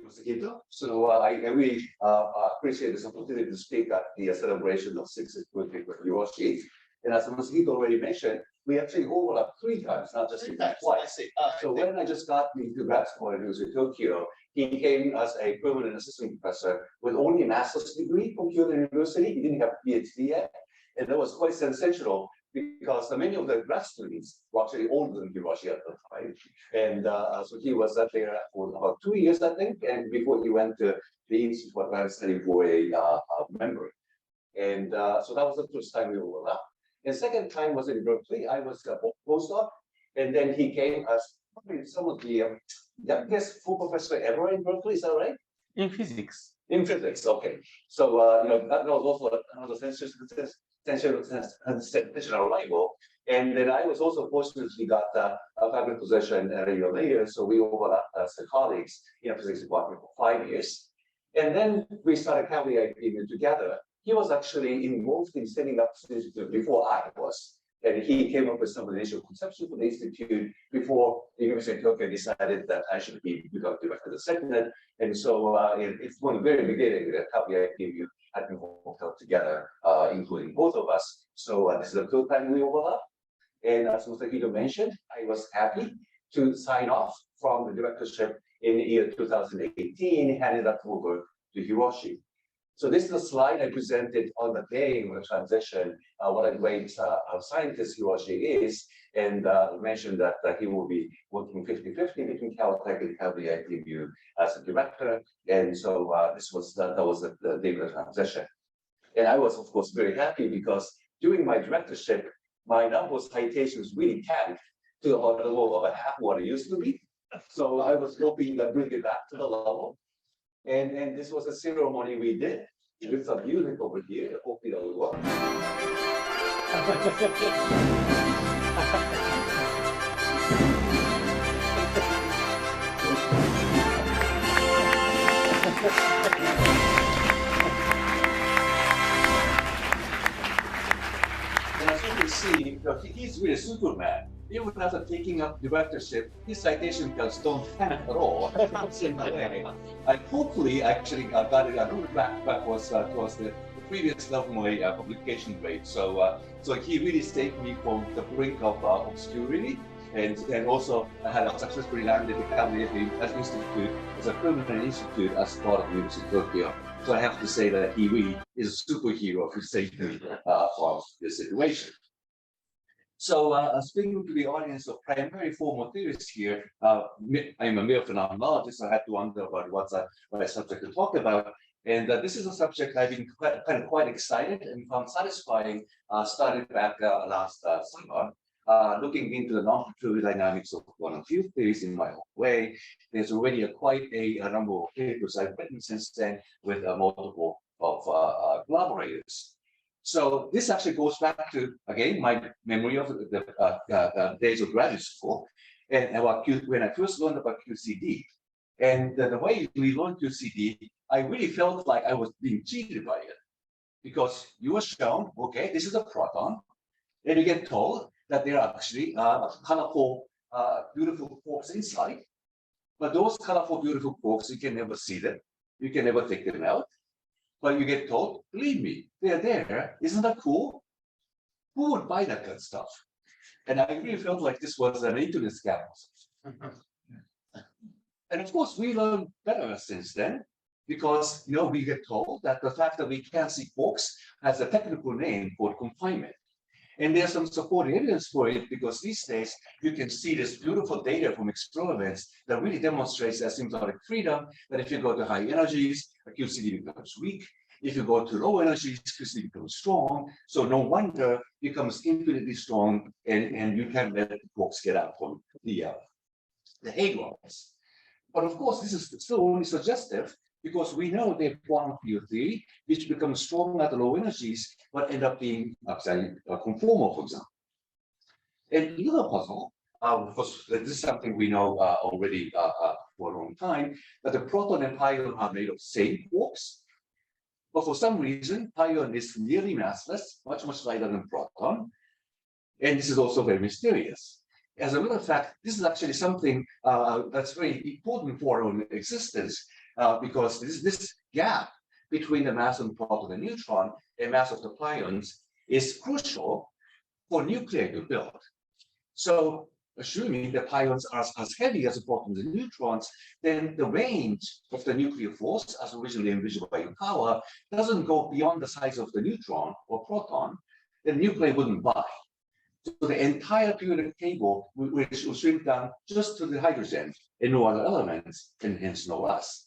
Masahito. So I really appreciate this opportunity to speak at the celebration of 60th birthday with Hiroshi. And as Masahito already mentioned, we actually overlapped 3 times, not just twice. So when I just got into grad school at University of Tokyo, he came as a permanent assistant professor with only a master's degree from Kyoto University. He didn't have a PhD yet. And that was quite sensational because many of the grad students were actually older than Hiroshi at the time. And so he was there for about 2 years, I think, and before he went to the Institute of Advanced Study for a member. And so that was the first time we overlapped. And second time was in Berkeley. I was a postdoc, and then he came as probably some of the youngest full professor ever in Berkeley. Is that right? In physics. In physics, okay. So that was also another sensational arrival. And then I was also fortunately got a faculty position a year later. So we overlapped as colleagues in a physics department for 5 years. And then we started Kavli IPMU together. He was actually involved in setting up the institute before I was. And he came up with some of the initial conception for the institute before the University of Tokyo decided that I should become director of the segment. And so it's from the very beginning that Kavli IPMU had been worked out together, including both of us. So this is the third time we overlap. And as Masahito mentioned, I was happy to sign off from the directorship in the year 2018, handed that over to Hiroshi. So this is a slide I presented on the day of the transition, what a great scientist Hiroshi is, and mentioned that he will be working 50-50 between Caltech and Kavli IPMU as a director. And so that was the day of the transition. And I was, of course, very happy because during my directorship, my number of citations really tanked to about a level of half what it used to be. So I was hoping to bring it back to the level. And this was a ceremony we did with some music over here. Hopefully that will work. And as you can see, he's really Superman. Even after taking up directorship, his citation counts don't count at all. I hopefully actually got it. I moved backwards towards the previous level of my publication rate. So he really saved me from the brink of obscurity, and also I had successfully landed the Kavli Institute as a permanent institute as part of the University of Tokyo. So I have to say that he really is a superhero who saved me from this situation. So speaking to the audience of primary formal theorists here, I'm a mere phenomenologist, so I had to wonder about what's a subject to talk about. And this is a subject I've been quite excited and found satisfying, started back last summer, looking into the non-perturbative dynamics of quantum field theories in my own way. There's already quite a number of papers I've written since then with multiple of collaborators. So this actually goes back to, again, my memory of the days of graduate school and about when I first learned about QCD. And the way we learned QCD, I really felt like I was being cheated by it. Because you were shown, okay, this is a proton, and you get told that there are actually colorful, beautiful quarks inside. But those colorful, beautiful quarks, you can never see them. You can never take them out. But you get told, believe me, they're there. Isn't that cool? Who would buy that kind of stuff? And I really felt like this was an internet scam. And of course, we learned better since then, because we get told that the fact that we can't see quarks has a technical name called confinement. And there's some supporting evidence for it, because these days you can see this beautiful data from experiments that really demonstrates asymptotic freedom, that if you go to high energies, QCD becomes weak. If you go to low energies, QCD becomes strong. So no wonder it becomes infinitely strong, and you can let the quarks get out from the hadrons. But of course, this is still only suggestive, because we know they have quantum field theory, which becomes strong at the low energies, but end up being conformal, for example. And the other puzzle, because this is something we know already for a long time, that the proton and pion are made of same quarks. But for some reason, pion is nearly massless, much lighter than proton. And this is also very mysterious. As a matter of fact, this is actually something that's very important for our own existence. because this gap between the mass of the proton and neutron and mass of the pions is crucial for nuclei to build. So assuming the pions are as heavy as the protons and neutrons, then the range of the nuclear force, as originally envisioned by Yukawa, doesn't go beyond the size of the neutron or proton. The nuclei wouldn't bind. So the entire periodic table will shrink down just to the hydrogen and no other elements, and hence no us.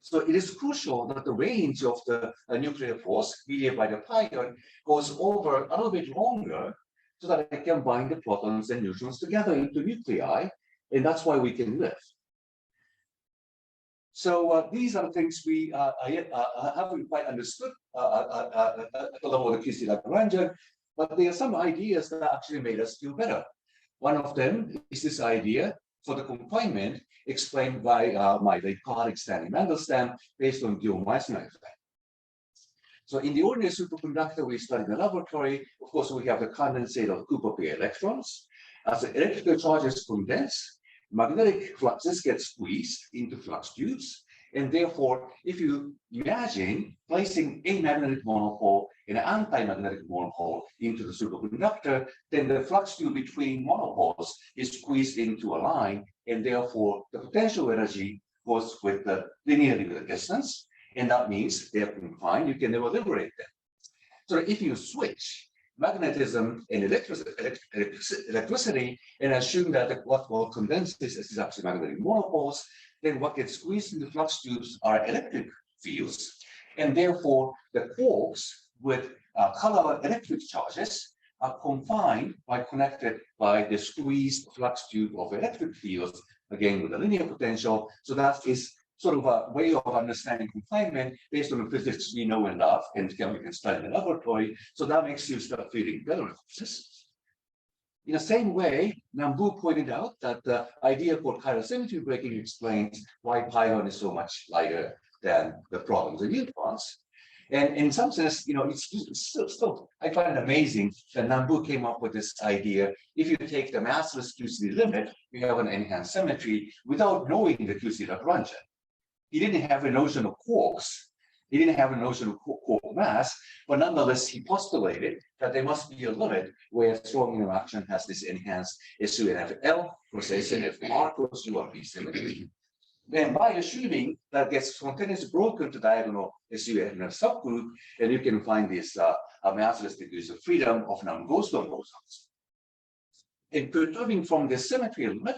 So it is crucial that the range of the nuclear force mediated by the pion goes over a little bit longer so that it can bind the protons and neutrons together into nuclei, and that's why we can live. So these are the things we haven't quite understood at the level of the QC Lagrangian, but there are some ideas that actually made us feel better. One of them is this idea for the confinement explained by my late colleague Stanley Mandelstam based on Guillaume-Meissner effect. So in the ordinary superconductor we study in the laboratory, of course, we have the condensate of Cooper pair electrons. As the electrical charges condense, magnetic fluxes get squeezed into flux tubes. And therefore, if you imagine placing a magnetic monopole and an anti-magnetic monopole into the superconductor, then the flux tube between monopoles is squeezed into a line, and therefore the potential energy goes with the linearly with the distance, and that means they're confined, you can never liberate them. So if you switch magnetism and electricity and assume that what will condense this is actually magnetic monopoles, then what gets squeezed into flux tubes are electric fields, and therefore the quarks with color electric charges are confined connected by the squeezed flux tube of electric fields, again with a linear potential. So that is sort of a way of understanding confinement based on the physics we know and love and we can study in the laboratory. So that makes you start feeling better about this. In the same way, Nambu pointed out that the idea called chiral symmetry breaking explains why pion is so much lighter than the protons and neutrons. And in some sense, it's still, I find it amazing that Nambu came up with this idea. If you take the massless QC limit, you have an enhanced symmetry without knowing the QC Lagrangian. He didn't have a notion of quarks. He didn't have a notion of quark mass, but nonetheless, he postulated that there must be a limit where strong interaction has this enhanced SUNFL plus SNFR plus URP symmetry. Then by assuming that gets spontaneously broken to diagonal SUNF subgroup, and you can find this massless degrees of freedom of non-Goldstone bosons. In perturbing from the symmetry limit,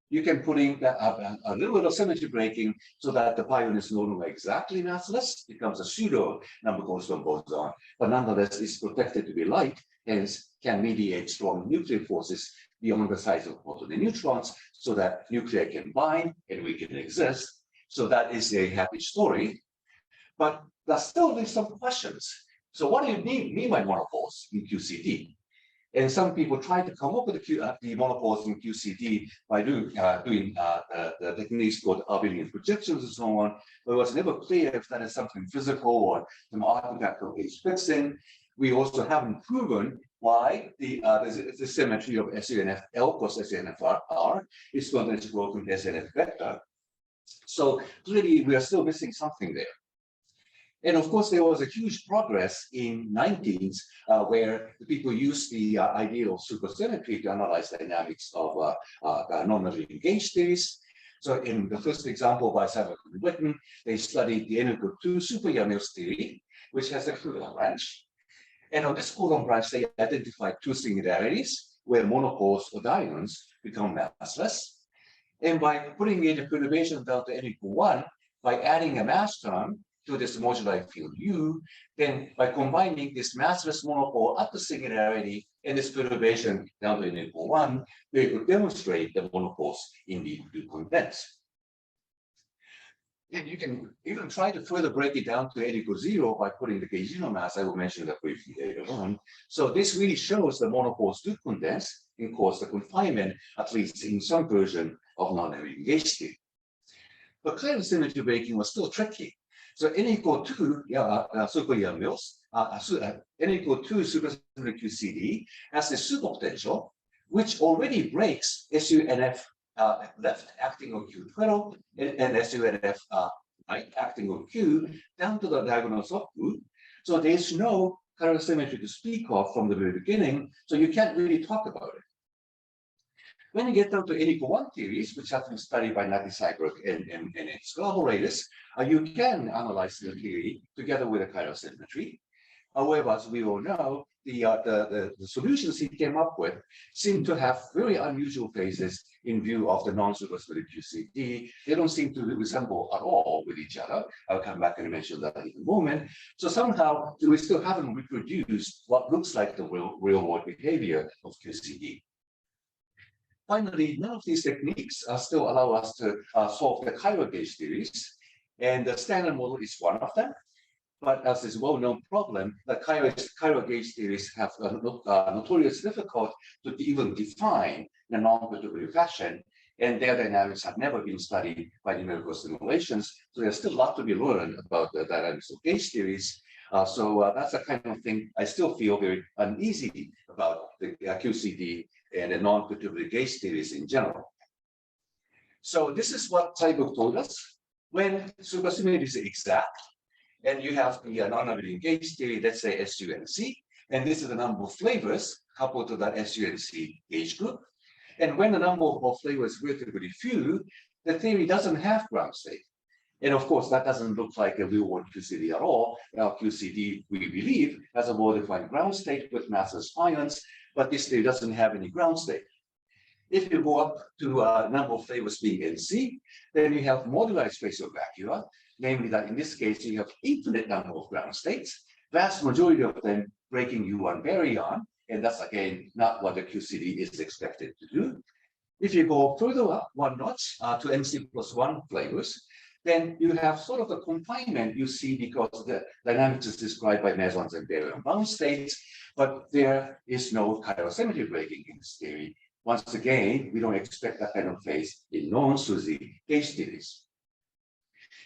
you can put in a little bit of symmetry breaking so that the pion is no longer exactly massless, becomes a pseudo number Goldstone boson, but nonetheless is protected to be light, hence can mediate strong nuclear forces beyond the size of proton and neutrons so that nuclei can bind and we can exist. So that is a happy story, but there still leaves some questions. So what do you mean by monopoles in QCD? And some people try to come up with the monopoles in QCD by doing the techniques called abelian projections and so on, but it was never clear if that is something physical or some artifact of age fixing. We also haven't proven why the symmetry of SUNFL plus SNFR is going to grow from SNF vector. So clearly we are still missing something there. And of course, there was a huge progress in 19s where the people used the idea of supersymmetry to analyze dynamics of non-linear gauge theories. So in the first example by Simon and Witten, they studied the N=2 super Yamazaki theory, which has a Coulomb branch. And on this Coulomb branch, they identified two singularities where monopoles or diagonals become massless. And by putting the perturbation down to n=1, by adding a mass term to this moduli field U, then by combining this massless monopole at the singularity and this perturbation down to n=1, we could demonstrate the monopoles indeed do condense. And you can even try to further break it down to n=0 by putting the gaugino mass. I will mention that briefly later on. So this really shows the monopoles do condense and cause the confinement, at least in some version of non-linear gauge theory. But chiral symmetry breaking was still tricky. So n=2 so-called Mills, n=2 supersymmetric QCD has a superpotential, which already breaks SUNF left acting on Q12 and SUNF right, acting on Q, down to the diagonal subgroup. So there's no chiral symmetry to speak of from the very beginning, so you can't really talk about it. When you get down to N=1 theories, which have been studied by Natisaigruk and its collaborators, you can analyze the theory together with a chiral symmetry. However, as we all know, the solutions he came up with seem to have very unusual phases in view of the non-supersymmetric QCD. They don't seem to resemble at all with each other. I'll come back and mention that in a moment. So somehow we still haven't reproduced what looks like the real-world behavior of QCD. Finally, none of these techniques still allow us to solve the chiral gauge theories, and the standard model is one of them. But as is a well-known problem, the chiral gauge theories have notoriously difficult to even define in a non-perturbative fashion, and their dynamics have never been studied by numerical simulations. So there's still a lot to be learned about the dynamics of gauge theories. So that's the kind of thing I still feel very uneasy about the QCD and the non-perturbative gauge theories in general. So this is what Saigruk told us. When supersymmetry is exact, and you have the non-abelian gauge theory, let's say SUNC, and this is the number of flavors coupled to that SUNC gauge group. And when the number of flavors is relatively few, the theory doesn't have ground state. And of course, that doesn't look like a real-world QCD at all. Now, QCD, we believe, has a well-defined ground state with massless ions, but this theory doesn't have any ground state. If you go up to a number of flavors being NC, then you have modularized spatial vacua, namely that in this case, you have infinite number of ground states, vast majority of them breaking U1 baryon, and that's again not what the QCD is expected to do. If you go further up one notch to NC+1 flavors, then you have sort of the confinement you see because the dynamics is described by mesons and baryon bound states, but there is no chiral symmetry breaking in this theory. Once again, we don't expect that kind of phase in non-SUSY gauge theories.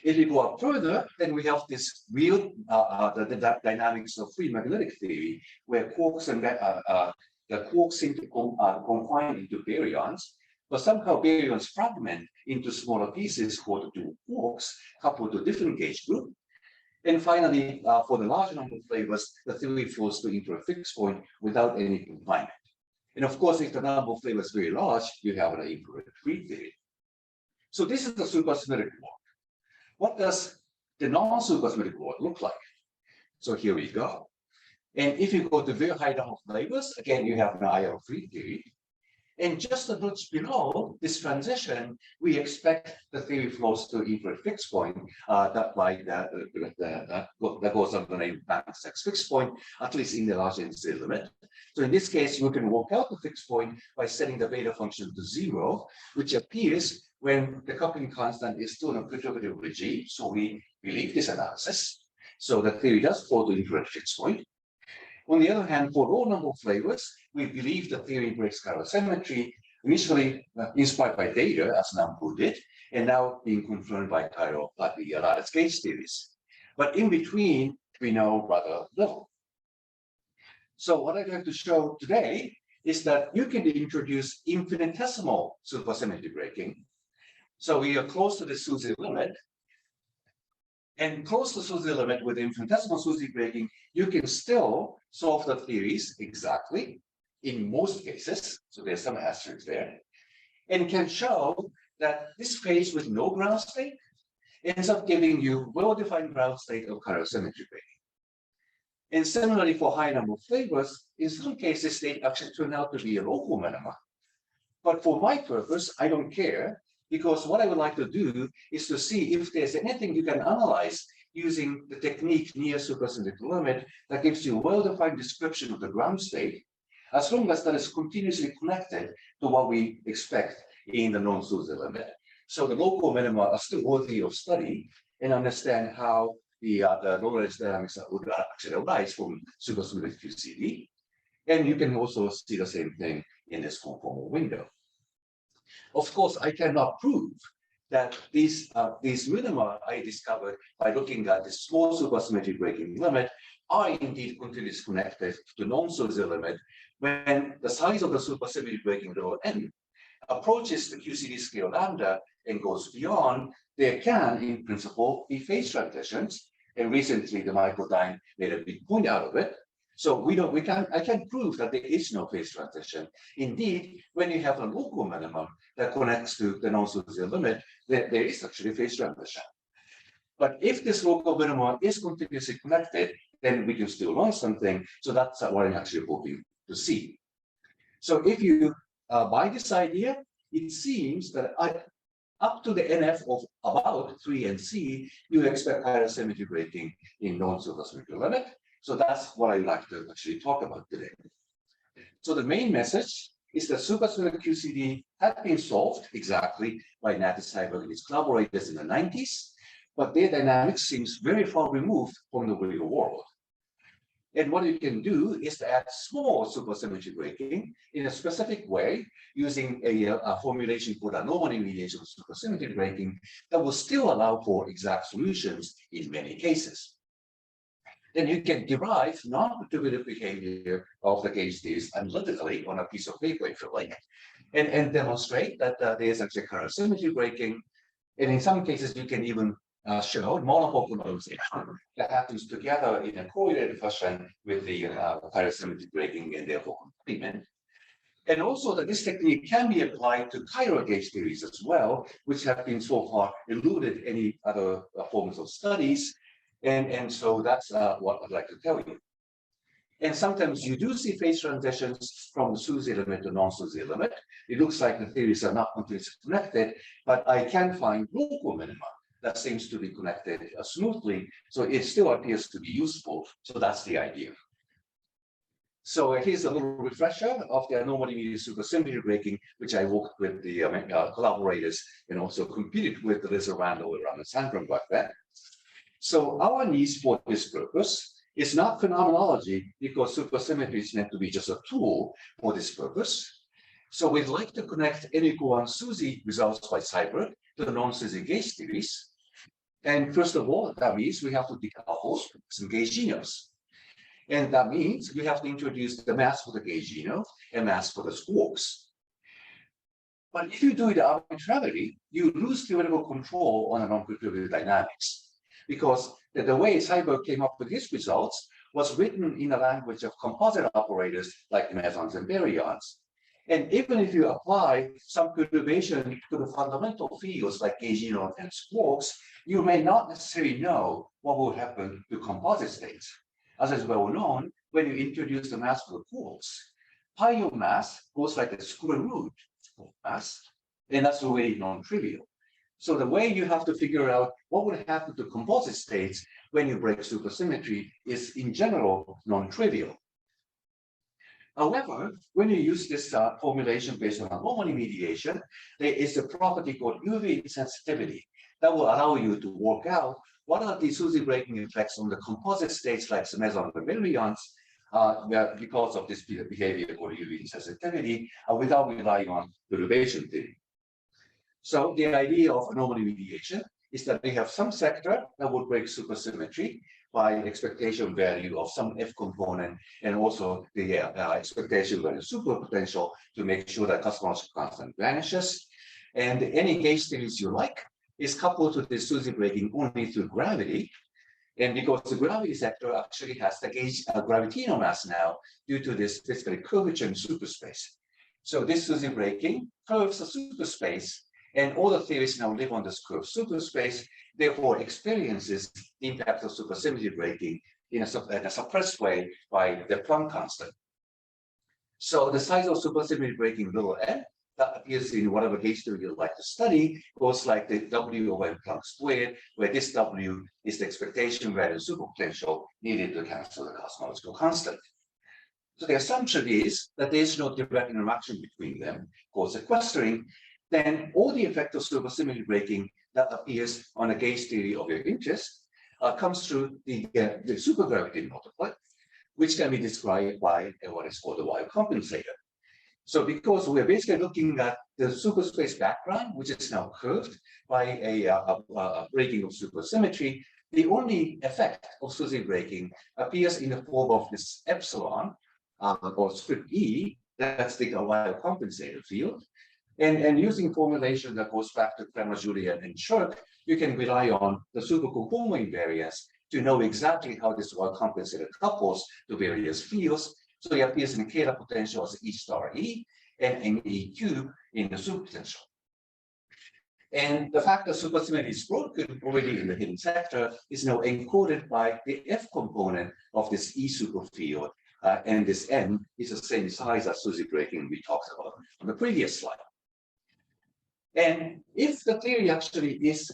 If you go up further, then we have this real the dynamics of free magnetic theory, where quarks and the quarks seem to confine into baryons, but somehow baryons fragment into smaller pieces called two quarks coupled to different gauge group. And finally, for the large number of flavors, the theory flows into a fixed point without any confinement. And of course, if the number of flavors is very large, you have an infrared free theory. So this is the supersymmetric world. What does the non-supersymmetric world look like? So here we go. And if you go to very high number of flavors, again, you have an IO free theory. And just a notch below this transition, we expect the theory flows to infrared fixed point that goes under the name Banks-X fixed point, at least in the large density limit. So in this case, you can work out the fixed point by setting the beta function to 0, which appears when the coupling constant is still in a perturbative regime. So we believe this analysis. So the theory does fall to infrared fixed point. On the other hand, for low number of flavors, we believe the theory breaks chiral symmetry, initially inspired by data, as Nampu did, and now being confirmed by chiral the lattice gauge theories. But in between, we know rather little. So what I'd like to show today is that you can introduce infinitesimal supersymmetry breaking. So we are close to the SUSY limit. And close to SUSY limit with infinitesimal SUSY breaking, you can still solve the theories exactly in most cases. So there's some asterisks there. And can show that this phase with no ground state ends up giving you well-defined ground state of chiral symmetry breaking. And similarly for high number of flavors, in some cases, they actually turn out to be a local minima. But for my purpose, I don't care, because what I would like to do is to see if there's anything you can analyze using the technique near supersymmetric limit that gives you a well-defined description of the ground state, as long as that is continuously connected to what we expect in the non-SUSY limit. So the local minima are still worthy of study and understand how the low-range dynamics would actually arise from supersymmetric QCD. And you can also see the same thing in this conformal window. Of course, I cannot prove that these minima I discovered by looking at the small supersymmetry breaking limit are indeed continuously connected to non-SUSY limit when the size of the supersymmetry breaking rho n approaches the QCD scale lambda and goes beyond, there can, in principle, be phase transitions. And recently, the Michael Dine made a big point out of it. So I can't prove that there is no phase transition. Indeed, when you have a local minimum that connects to the non-SUSY limit, there is actually phase transition. But if this local minimum is continuously connected, then we can still learn something. So that's what I'm actually hoping to see. So if you buy this idea, it seems that up to the NF of about 3 NC, you expect higher symmetry breaking in non-supersymmetric limit. So that's what I'd like to actually talk about today. So the main message is that supersymmetric QCD had been solved exactly by Natisaiba and his collaborators in the 90s, but their dynamics seems very far removed from the real world. And what you can do is to add small supersymmetry breaking in a specific way using a formulation called anomaly mediation supersymmetry breaking that will still allow for exact solutions in many cases. Then you can derive non-perturbative behavior of the gauge theories analytically on a piece of paper if you like, and demonstrate that there is actually current symmetry breaking. And in some cases, you can even show monofocal polarization that happens together in a correlated fashion with the current symmetry breaking and therefore complement. And also that this technique can be applied to chiral gauge theories as well, which have been so far eluded any other forms of studies. And so that's what I'd like to tell you. And sometimes you do see phase transitions from the SUSY limit to non-SUSY limit. It looks like the theories are not continuously connected, but I can find local minima that seems to be connected smoothly. So it still appears to be useful. So that's the idea. So here's a little refresher of the anomaly mediated supersymmetry breaking, which I worked with the collaborators and also competed with Liz Randall around the Sandrum back then. So our needs for this purpose is not phenomenology, because supersymmetry is meant to be just a tool for this purpose. So we'd like to connect N=1 SUSY results by Seiberg to the non-SUSY gauge theories. And first of all, that means we have to decouple some gauge genomes. And that means we have to introduce the mass for the gauge genome and mass for the squawks. But if you do it arbitrarily, you lose theoretical control on the non-perturbative dynamics. Because the way Seiberg came up with his results was written in the language of composite operators like mesons and baryons. And even if you apply some perturbation to the fundamental fields like gauge genome and squawks, you may not necessarily know what will happen to composite states. As is well known, when you introduce the mass for the quarks, pi of mass goes like the square root of mass, and that's already non-trivial. So the way you have to figure out what would happen to composite states when you break supersymmetry is in general non-trivial. However, when you use this formulation based on anomaly mediation, there is a property called UV insensitivity that will allow you to work out what are the SUSY breaking effects on the composite states like the mesons and baryons because of this behavior called UV insensitivity without relying on perturbation theory. So the idea of anomaly mediation is that we have some sector that would break supersymmetry by expectation value of some F component and also the expectation value superpotential to make sure that cosmological constant vanishes. And any gauge theories you like is coupled to the SUSY breaking only through gravity. And because the gravity sector actually has the gauge gravitational mass now due to this basically curvature in superspace. So this SUSY breaking curves the superspace, and all the theories now live on this curved superspace, therefore experiences the impact of supersymmetry breaking in a suppressed way by the Planck constant. So the size of supersymmetry breaking little n that appears in whatever gauge theory you'd like to study goes like the W over n Planck squared, where this W is the expectation value superpotential needed to cancel the cosmological constant. So the assumption is that there is no direct interaction between them, called sequestering. Then all the effect of supersymmetry breaking that appears on a gauge theory of your interest comes through the supergravity multiplet, which can be described by what is called the Y compensator. So because we're basically looking at the superspace background, which is now curved by a breaking of supersymmetry, the only effect of SUSY breaking appears in the form of this epsilon or script E, that's the Y compensator field. And using formulation that goes back to Kramer, Julian, and Shirk, you can rely on the superconformal invariance to know exactly how this well-compensated couples to various fields. So it appears in K potential as E star E and in EQ in the superpotential. And the fact that supersymmetry is broken already in the hidden sector is now encoded by the F component of this E superfield. And this N is the same size as SUSY breaking we talked about on the previous slide. And if the theory actually is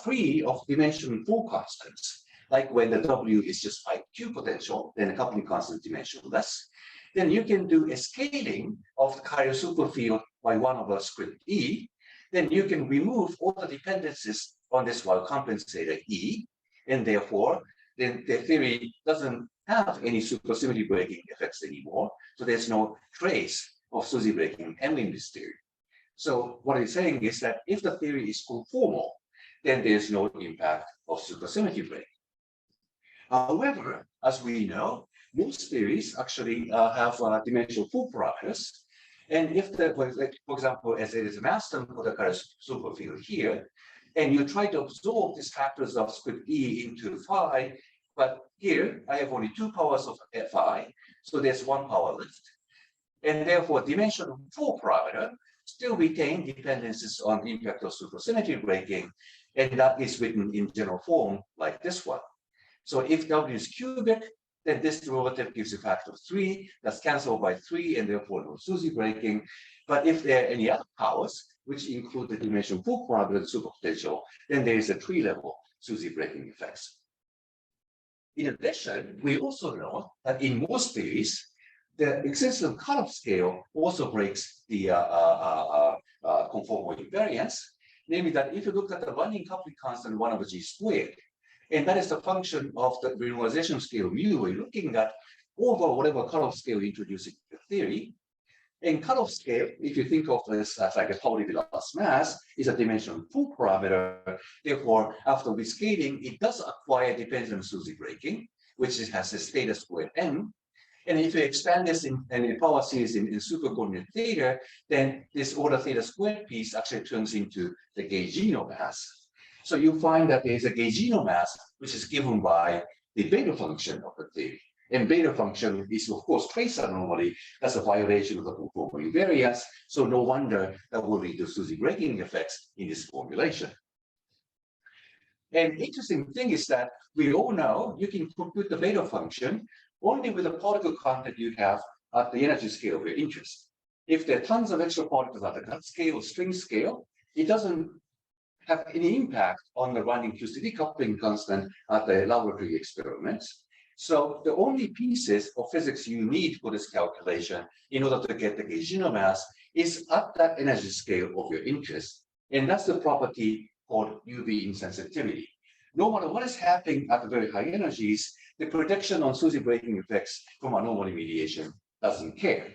free of dimension 4 constants, like when the W is just IQ potential, then a coupling constant dimensionless, then you can do a scaling of the Carrier superfield by 1 over script E. Then you can remove all the dependencies on this well-compensated E, and therefore, then the theory doesn't have any supersymmetry breaking effects anymore. So there's no trace of SUSY breaking M in this theory. So what I'm saying is that if the theory is conformal, then there's no impact of supersymmetry breaking. However, as we know, most theories actually have dimensional 4 parameters. And if the, for example, as it is a mass term for the Carrier superfield here, and you try to absorb these factors of script E into phi, but here I have only 2 powers of phi, so there's 1 power left. And therefore, dimension 4 parameter still retain dependencies on the impact of supersymmetry breaking, and that is written in general form like this one. So if W is cubic, then this derivative gives a factor of 3, that's cancelled by 3, and therefore no SUSY breaking. But if there are any other powers, which include the dimension 4 parameter and superpotential, then there is a 3-level SUSY breaking effects. In addition, we also know that in most theories, the existence of cutoff scale also breaks the conformal invariance, namely that if you look at the running coupling constant 1 over G squared, and that is the function of the renormalization scale mu we're looking at over whatever cutoff scale you introduce into the theory. And cutoff scale, if you think of this as like a Pauli Vilas mass, is a dimension 4 parameter. Therefore, after rescaling, it does acquire dependence on SUSY breaking, which has a theta squared m. And if you expand this in power series in supercoordinate theta, then this order theta squared piece actually turns into the gaugino mass. So you find that there is a gaugino mass, which is given by the beta function of the theory. And beta function is, of course, trace anomaly. That's a violation of the conformal invariance. So no wonder that will lead to SUSY breaking effects in this formulation. And interesting thing is that we all know you can compute the beta function only with the particle content you have at the energy scale of your interest. If there are tons of extra particles at the cut scale or string scale, it doesn't have any impact on the running QCD coupling constant at the laboratory experiments. So the only pieces of physics you need for this calculation in order to get the gaugino mass is at that energy scale of your interest. And that's the property called UV insensitivity. No matter what is happening at the very high energies, the prediction on SUSY breaking effects from anomaly mediation doesn't care.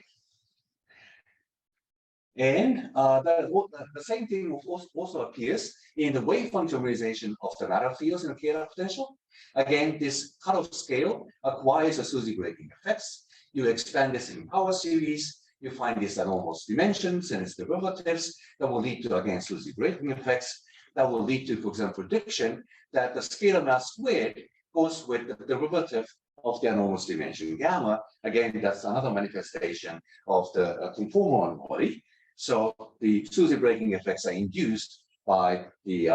And the same thing also appears in the wave function realization of the matter fields in the K potential. Again, this cutoff scale acquires a SUSY breaking effects. You expand this in power series, you find these anomalous dimensions and its derivatives that will lead to, again, SUSY breaking effects. That will lead to, for example, prediction that the scalar mass squared goes with the derivative of the anomalous dimension gamma. Again, that's another manifestation of the conformal anomaly. So the SUSY breaking effects are induced by the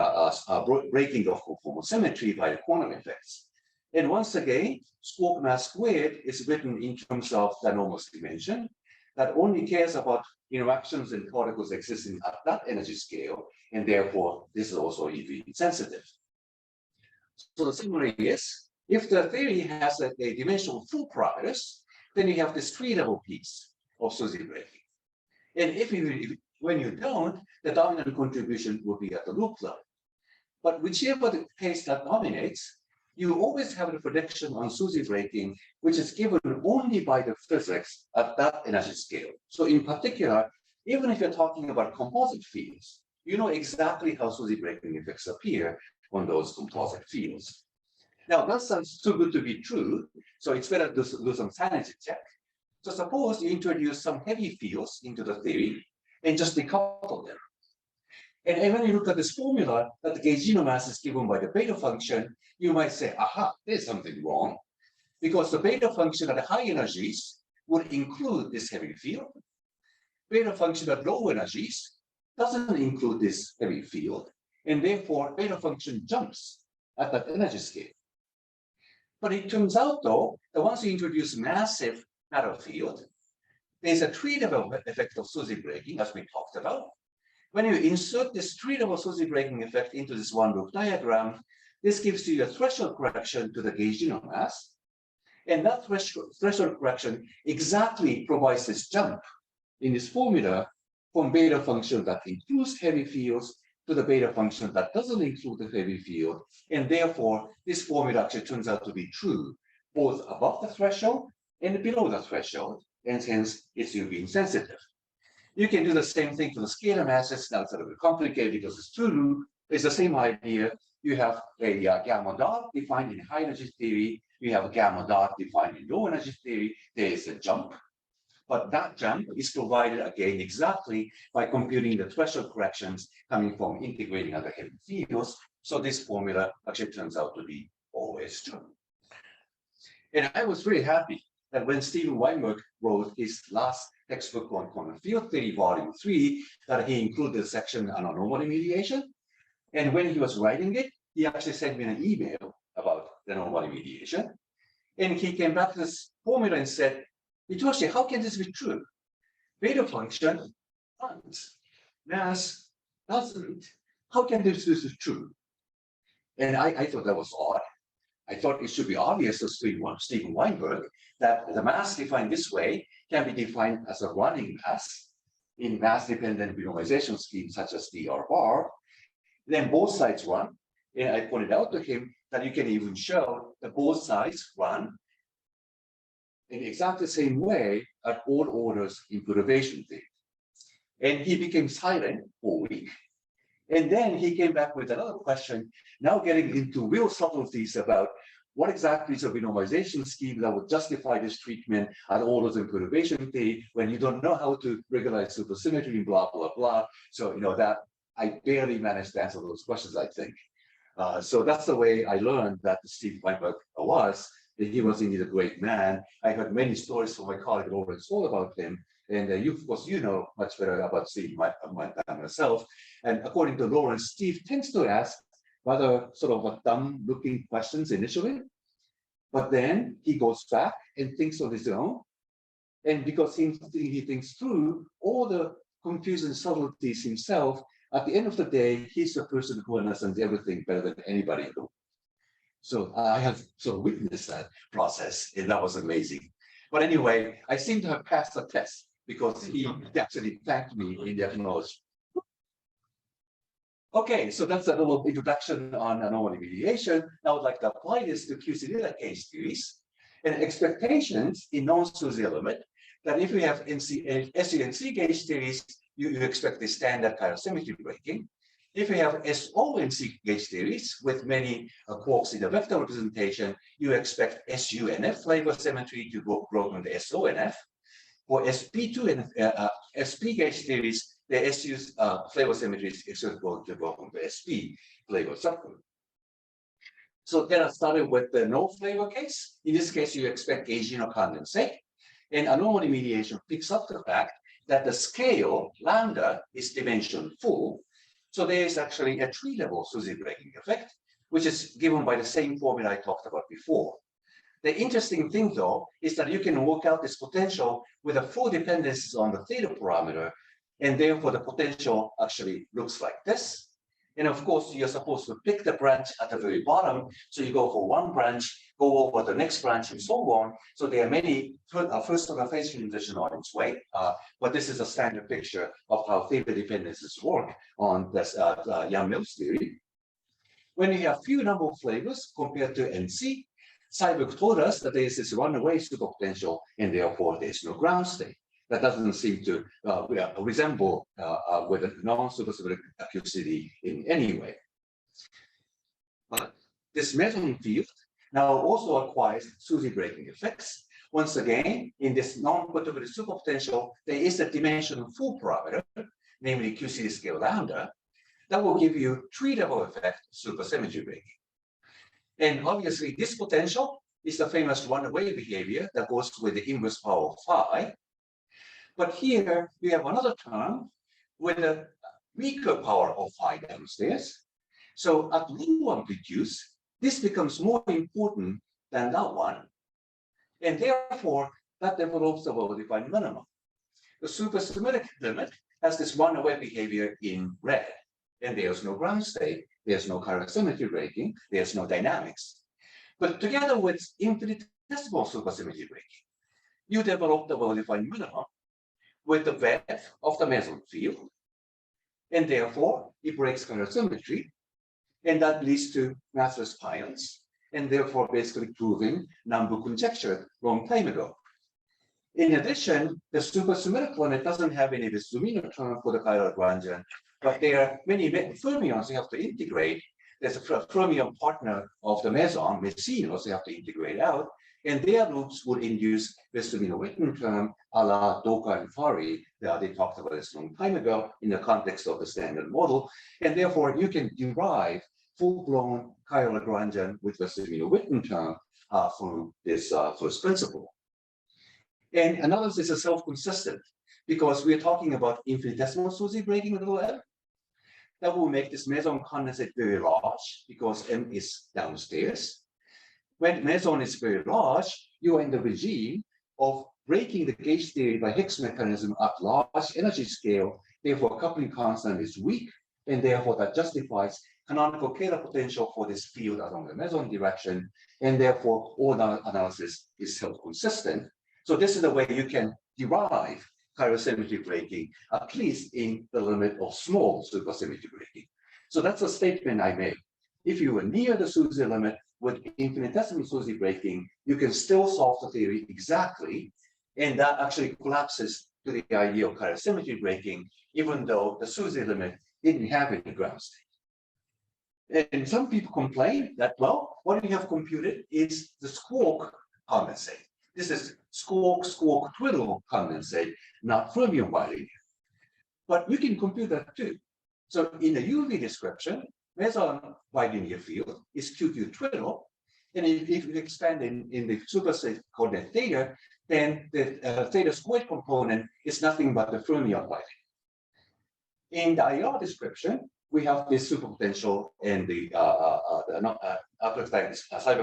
breaking of conformal symmetry by the quantum effects. And once again, squawk mass squared is written in terms of the anomalous dimension that only cares about interactions and particles existing at that energy scale, and therefore this is also EV sensitive. So the summary is, if the theory has a dimensional 4 parameters, then you have this 3-level piece of SUSY breaking. And when you don't, the dominant contribution will be at the loop level. But whichever the case that dominates, you always have the prediction on SUSY breaking, which is given only by the physics at that energy scale. So in particular, even if you're talking about composite fields, you know exactly how SUSY breaking effects appear on those composite fields. Now, that sounds too good to be true, so it's better to do some sanity check. So suppose you introduce some heavy fields into the theory, and just decouple them. And when you look at this formula that the gaugino mass is given by the beta function, you might say, aha, there's something wrong. Because the beta function at high energies would include this heavy field. Beta function at low energies doesn't include this heavy field. And therefore, beta function jumps at that energy scale. But it turns out, though, that once you introduce massive matter field, there's a tree-level effect of SUSY breaking, as we talked about. When you insert this tree-level SUSY breaking effect into this one-loop diagram, this gives you a threshold correction to the gaugino mass. And that threshold correction exactly provides this jump in this formula from beta function that includes heavy fields to the beta function that doesn't include the heavy field. And therefore, this formula actually turns out to be true, both above the threshold and below the threshold, and hence it's UV insensitive. You can do the same thing for the scalar masses. Now it's a little bit complicated because it's true. It's the same idea. You have a gamma dot defined in high energy theory. You have a gamma dot defined in low energy theory. There is a jump. But that jump is provided again exactly by computing the threshold corrections coming from integrating other heavy fields. So this formula actually turns out to be always true. And I was really happy that when Steven Weinberg wrote his last textbook on quantum field theory, volume 3, that he included a section on anomaly mediation. And when he was writing it, he actually sent me an email about the anomaly mediation. And he came back to this formula and said, Hitoshi, how can this be true? Beta function runs, mass doesn't. How can this be true? And I thought that was odd. I thought it should be obvious to Steven Weinberg that the mass defined this way can be defined as a running mass in mass-dependent renormalization schemes such as dr bar. Then both sides run. And I pointed out to him that you can even show that both sides run in exactly the same way at all orders in perturbation theory. And he became silent for a week. And then he came back with another question, now getting into real subtleties about what exactly is a renormalization scheme that would justify this treatment at orders in perturbation theory when you don't know how to regularize supersymmetry, blah, blah, blah. So, that I barely managed to answer those questions, I think. So that's the way I learned that Steve Weinberg was. He was indeed a great man. I heard many stories from my colleague Lawrence Hall about him. And of course, you know much better about Steve than myself. And according to Lawrence, Steve tends to ask rather sort of dumb-looking questions initially. But then he goes back and thinks on his own. And because he thinks through all the confusion subtleties himself, at the end of the day, he's the person who understands everything better than anybody else. So I have sort of witnessed that process, and that was amazing. But anyway, I seem to have passed the test because he actually thanked me in the acknowledgement. Okay, so that's a little introduction on anomaly mediation. Now I'd like to apply this to QC case theories and expectations in non-SUSY element that if we have SUNC gauge theories, you expect the standard chirosymmetry breaking. If we have SONC gauge theories with many quarks in the vector representation, you expect SUNF flavor symmetry to go broken to SONF. For SP2 and SP gauge theories, the SU's flavor symmetry is expected to broken to SP flavor subgroup. So then I started with the no flavor case. In this case, you expect gaugino condensate. And anomaly mediation picks up the fact that the scale, lambda, is dimension full. So there is actually a tree-level SUSY breaking effect, which is given by the same formula I talked about before. The interesting thing, though, is that you can work out this potential with a full dependency on the theta parameter, and therefore the potential actually looks like this. And of course, you're supposed to pick the branch at the very bottom. So you go for one branch, go over the next branch, and so on. So there are many first order phase transition on its way. But this is a standard picture of how theta dependencies work on this Yang-Mills theory. When you have few number of flavors compared to NC, Seiberg told us that there is this runaway superpotential, and therefore there is no ground state. That doesn't seem to resemble with a non-supersymmetric acousticity in any way. But this measuring field now also acquires SUSY breaking effects Once again, in this non-perturbative superpotential, there is a dimension 4 parameter, namely QCD scale lambda, that will give you 3-level effect supersymmetry breaking. And obviously, this potential is the famous runaway behavior that goes with the inverse power of phi. But here we have another term with a weaker power of phi downstairs. So at low amplitudes, this becomes more important than that one. And therefore, that develops a well-defined minimum. The supersymmetric limit has this runaway behavior in red. And there's no ground state, there's no chiral symmetry breaking, there's no dynamics. But together with infinitesimal supersymmetry breaking, you develop the well-defined minimum with the breadth of the meson field. And therefore, it breaks chiral symmetry. And that leads to massless pions, and therefore basically proving Nambu conjecture long time ago. In addition, the supersymmetric limit doesn't have any Vesuvino term for the chiral Lagrangian, but there are many fermions you have to integrate. There's a fermion partner of the meson, mesinos, you have to integrate out, and their loops would induce Vesuvino-Witten term a la Doka and Fari. They talked about this a long time ago in the context of the standard model, and therefore you can derive full-blown chiral Lagrangian with Vesuvino-Witten term from this first principle. And analysis is self-consistent because we're talking about infinitesimal SUSY breaking with little m. That will make this meson condensate very large because m is downstairs. When meson is very large, you are in the regime of breaking the gauge theory by Higgs mechanism at large energy scale. Therefore, coupling constant is weak, and therefore that justifies canonical Kähler potential for this field along the meson direction, and therefore all the analysis is self-consistent. So this is the way you can derive chiral symmetry breaking, at least in the limit of small supersymmetry breaking. So that's a statement I made. If you were near the SUSY limit with infinitesimal SUSY breaking, you can still solve the theory exactly, and that actually collapses to the idea of chiral symmetry breaking, even though the SUSY limit didn't have any ground state. And some people complain that, well, what you have computed is the squawk condensate. This is squawk twiddle condensate, not fermion bilinear. But you can compute that too. So in the UV description, meson bilinear field is QQ twiddle. And if you expand in the superstate coordinate theta, then the theta squared component is nothing but the fermion bilinear. In the IR description, we have this superpotential and the cyber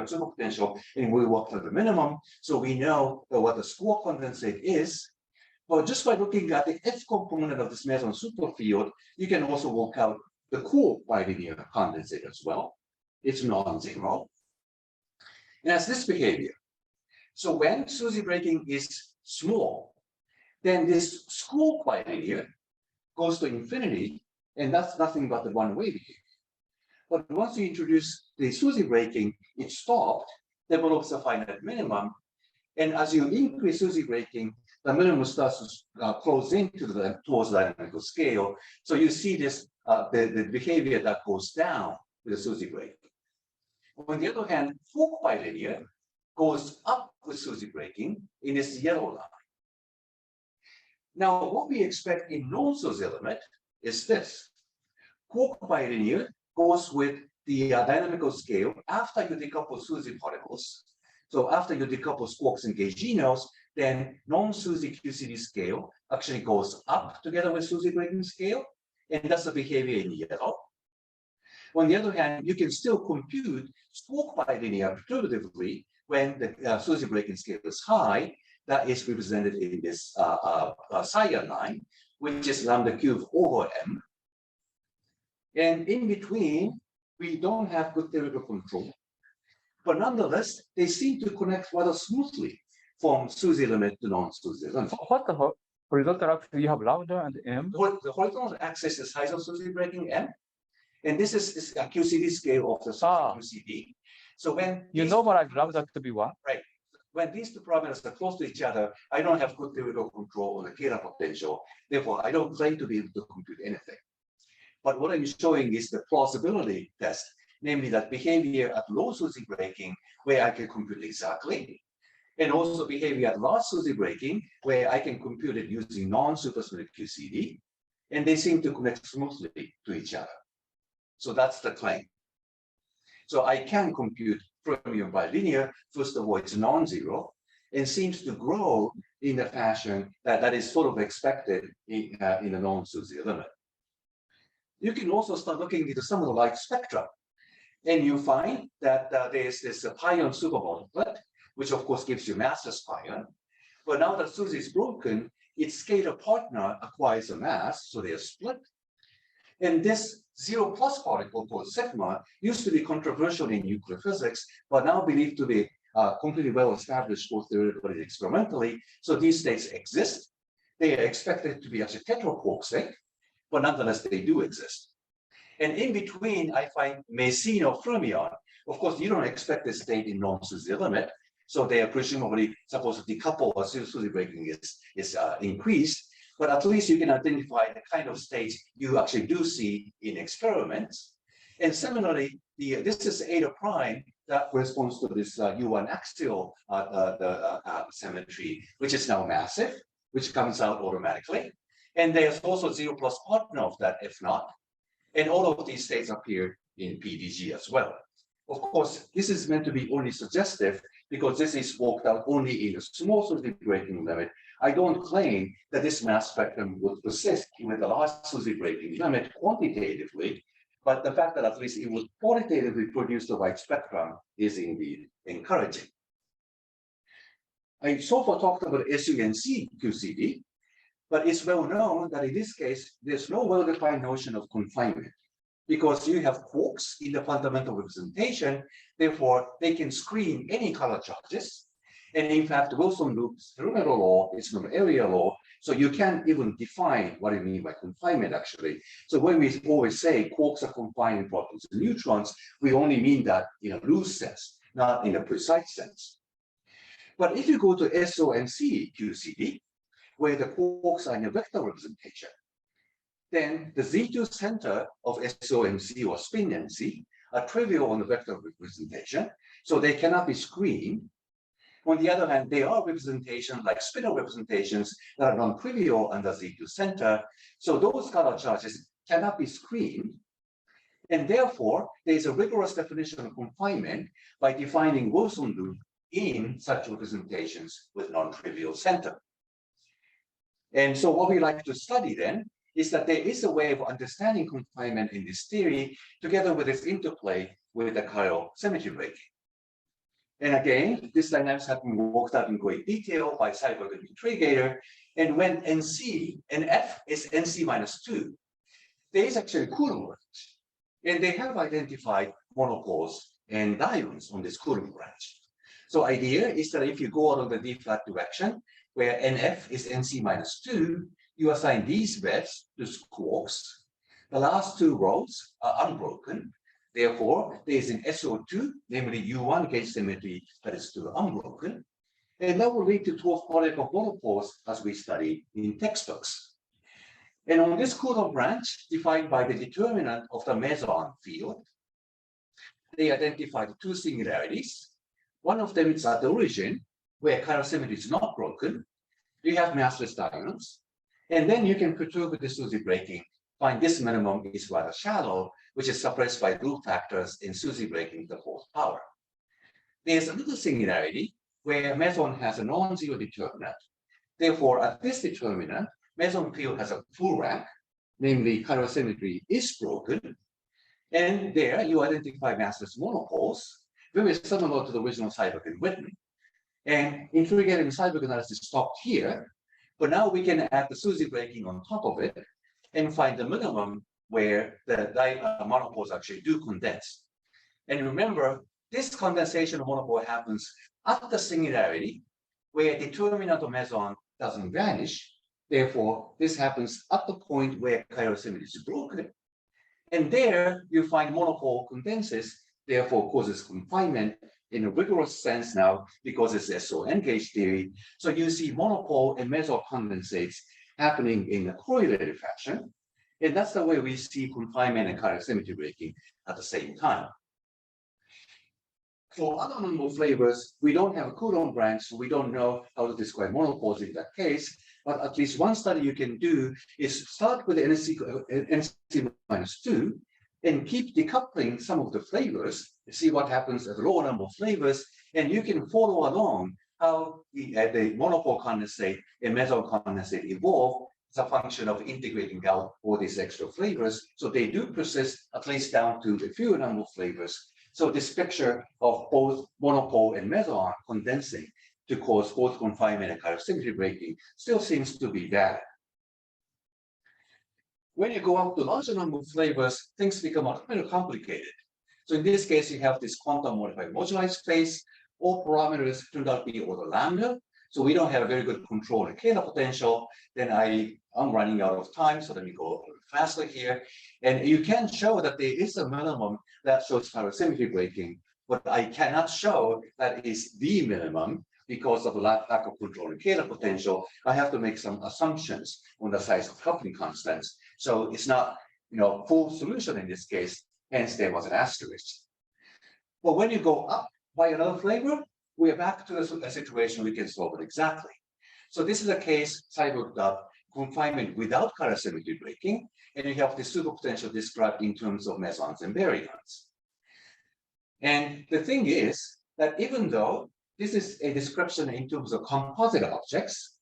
superpotential, and we work for the minimum. So we know what the squawk condensate is. But just by looking at the F component of this meson superfield, you can also work out the core bilinear condensate as well. It's non-zero. And has this behavior. So when SUSY breaking is small, then this squawk bilinear goes to infinity, and that's nothing but the one-way behavior. But once you introduce the SUSY breaking, it stopped, develops a finite minimum, and as you increase SUSY breaking, the minimum starts to close into towards the dynamical scale. So you see this the behavior that goes down with the SUSY breaking. On the other hand, fork bilinear goes up with SUSY breaking in this yellow line. Now, what we expect in non-SUSY limit is this. Quark bilinear goes with the dynamical scale after you decouple SUSY particles. So after you decouple squawks and gauginos, then non-SUSY QCD scale actually goes up together with SUSY breaking scale, and that's the behavior in yellow. On the other hand, you can still compute squawk bilinear perturbatively when the SUSY breaking scale is high. That is represented in this cyan line, which is lambda cube over m. And in between, we don't have good theoretical control. But nonetheless, they seem to connect rather smoothly from SUSY limit to non-SUSY limit. What the horizontal axis you have lambda and m? The horizontal axis is size of SUSY breaking m. And this is a QCD scale of the QCD. So when you normalize lambda to be 1. Right. When these two parameters are close to each other, I don't have good theoretical control on the Kähler potential. Therefore, I don't claim to be able to compute anything. But what I'm showing is the plausibility test, namely that behavior at low SUSY breaking, where I can compute exactly. and also behavior at large SUSY breaking, where I can compute it using non-supersymmetric QCD, and they seem to connect smoothly to each other. So that's the claim. So I can compute fermion bilinear. First of all, it's non-zero, and seems to grow in the fashion that is sort of expected in a non-SUSY limit. You can also start looking into some of the light spectra, and you find that there's this pion supermultiplet, which of course gives you massless pion. But now that SUSY is broken, its scalar partner acquires a mass, so they are split. And this 0+ particle called sigma used to be controversial in nuclear physics, but now believed to be completely well established both theoretically and experimentally. So these states exist. They are expected to be actually tetraquark-state, but nonetheless they do exist. And in between, I find mesino fermion. Of course, you don't expect this state in non-SUSY limit, so they are presumably supposed to decouple as SUSY breaking is increased. But at least you can identify the kind of states you actually do see in experiments. And similarly, this is eta prime that corresponds to this U1 axial symmetry, which is now massive, which comes out automatically. And there's also 0+ partner of that, if not. And all of these states appear in PDG as well. Of course, this is meant to be only suggestive because this is worked out only in a small SUSY breaking limit. I don't claim that this mass spectrum would persist with the large SUSY breaking limit quantitatively, but the fact that at least it would qualitatively produce the right spectrum is indeed encouraging. I so far talked about SUNC QCD, but it's well known that in this case, there's no well-defined notion of confinement because you have quarks in the fundamental representation, therefore they can screen any color charges. And in fact, Wilson loop's perimeter law is an area law, so you can't even define what you mean by confinement actually. So when we always say quarks are confined in protons and neutrons, we only mean that in a loose sense, not in a precise sense. But if you go to SONC QCD, where the quarks are in a vector representation, then the Z2 center of SONC or spin NC are trivial on the vector representation, so they cannot be screened. On the other hand, there are representations like spinor representations that are non-trivial under Z2 center, so those color charges cannot be screened. And therefore, there is a rigorous definition of confinement by defining Wilson loop in such representations with non-trivial center. And so what we like to study then is that there is a way of understanding confinement in this theory together with its interplay with the chiral symmetry breaking. And again, this dynamics have been worked out in great detail by Seiberg and Trigator. And when NC and F is NC minus 2, there is actually a Coulomb branch. And they have identified monopoles and dions on this Coulomb branch. So idea is that if you go along the D flat direction, where NF is NC minus 2, you assign these beds to quarks. The last two rows are unbroken. Therefore, there is an SO2, namely U1 gauge symmetry that is still unbroken. And that will lead to 12 particle monopoles as we study in textbooks. And on this Coulomb branch, defined by the determinant of the meson field, they identified two singularities. One of them is at the origin, where chiral symmetry is not broken. You have massless dions. And then you can perturb the SUSY breaking, find this minimum is rather shallow, which is suppressed by loop factors in SUSY breaking the fourth power. There's another singularity where meson has a non-zero determinant. Therefore, at this determinant, meson field has a full rank, namely chiral symmetry is broken. And there you identify massless monopoles, very similar to the original Seiberg and Whitman. And integrating Seiberg analysis stopped here, but now we can add the SUSY breaking on top of it and find the minimum where the monopoles actually do condense. And remember, this condensation of monopole happens at the singularity where determinant of meson doesn't vanish. Therefore, this happens at the point where chiral symmetry is broken. And there you find monopole condenses, therefore causes confinement in a rigorous sense now because it's SON gauge theory. So you see monopole and meson condensates happening in a correlated fashion. And that's the way we see confinement and chiral symmetry breaking at the same time. For other normal flavors, we don't have a codon branch, so we don't know how to describe monopoles in that case. But at least one study you can do is start with the NC minus 2 and keep decoupling some of the flavors, see what happens at lower number of flavors, and you can follow along how the monopole condensate and methyl condensate evolve as a function of integrating out all these extra flavors. So they do persist at least down to a few number of flavors. So this picture of both monopole and methyl condensing to cause both confinement and chiral symmetry breaking still seems to be valid. When you go up to larger number of flavors, things become a little bit complicated. So in this case, you have this quantum modified moduli space. All parameters turned out to be order lambda. So we don't have a very good control of Kla potential. Then I'm running out of time, so let me go faster here. And you can show that there is a minimum that shows chiral symmetry breaking, but I cannot show that is the minimum because of the lack of control in Kla potential. I have to make some assumptions on the size of coupling constants. So it's not, full solution in this case. Hence, there was an asterisk. But when you go up by another flavor, we are back to a situation we can solve it exactly. So this is a case I looked up confinement without chiral symmetry breaking, and you have the superpotential described in terms of mesons and baryons. And the thing is that even though this is a description in terms of composite objects,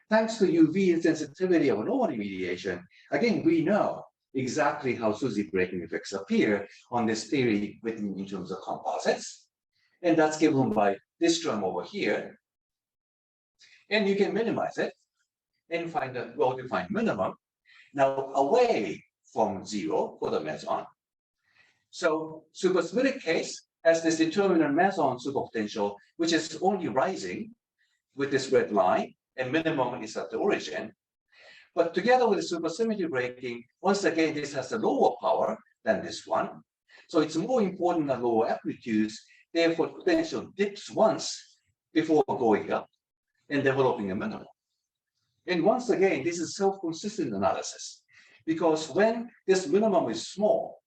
thanks to UV sensitivity of anomaly mediation, again, we know exactly how SUSY breaking effects appear on this theory in terms of composites. And that's given by this term over here. And you can minimize it and find a well-defined minimum. Now, away from 0 for the meson. So supersymmetric case has this determinant meson superpotential, which is only rising with this red line, and minimum is at the origin. But together with the supersymmetry breaking, once again, this has a lower power than this one. So it's more important than lower amplitudes. Therefore, potential dips once before going up and developing a minimum. And once again, this is self-consistent analysis, because when this minimum is small,